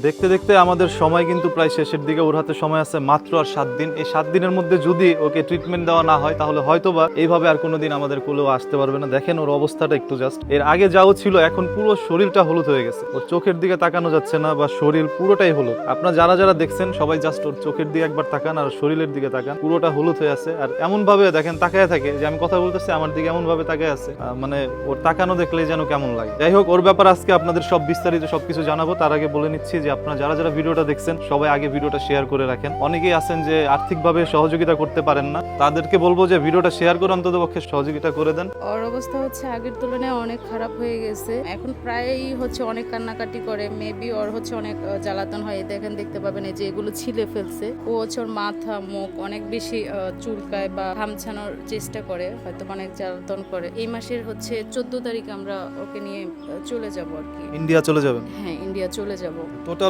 দেখতে দেখতে আমাদের সময় কিন্তু প্রায় শেষের দিকে। ওর হাতে সময় আছে মাত্র আর 7 দিন। এই 7 দিনের মধ্যে যদি ওকে ট্রিটমেন্ট দেওয়া না হয় তাহলে হয়তোবা এইভাবে আর কোনোদিন আমাদের কোলেও আসতে পারবে না। দেখেন ওর অবস্থাটা একটু জাস্ট। এর আগে যাও ছিল, এখন পুরো শরীরটা হলুদ হয়ে গেছে। ওর চোখের দিকে তাকানো যাচ্ছে না বা শরীর পুরোটাই হলুদ। আপনারা যারা যারা দেখছেন সবাই জাস্ট ওর চোখের দিকে একবার তাকান আর শরীরের দিকে তাকান, পুরোটা হলুদ হয়ে আছে। আর এমন ভাবে দেখেন তাকায় থাকে যে আমি কথা বলতেছি আমার দিকে এমন ভাবে তাকায় আছে, মানে ওর তাকানো দেখলে যেন কেমন লাগে। যাই হোক, ওর ব্যাপার আজকে আপনাদের সব বিস্তারিত সবকিছু জানাবো। তার আগে বলে নিচ্ছি যে আপনারা যারা যারা ভিডিওটা দেখছেন সবাই আগে ভিডিওটা শেয়ার করে রাখেন। অনেকেই আছেন যে আর্থিকভাবে সহযোগিতা করতে পারেন না, তাদেরকে বলবো যে ভিডিওটা শেয়ার করে অন্তত পক্ষে সহযোগিতা করে দেন। ওর অবস্থা হচ্ছে আগের তুলনায় অনেক খারাপ হয়ে গেছে। এখন প্রায়ই হচ্ছে অনেক কান্নাকাটি করে। মেবি ওর হচ্ছে অনেক জ্বালাতন হয়। দেখেন, দেখতে পাবেন এই যে এগুলো ছিলে ফেলছে। ও হচ্ছে ওর মাথা মুখ অনেক বেশি চুলকায় বা ঘামছানোর চেষ্টা করে, হয়তো অনেক জ্বালাতন করে। এই মাসের হচ্ছে 14 তারিখে আমরা ওকে নিয়ে চলে যাব আর কি। ইন্ডিয়া চলে যাবেন? হ্যাঁ, ইন্ডিয়া চলে যাব। টোটাল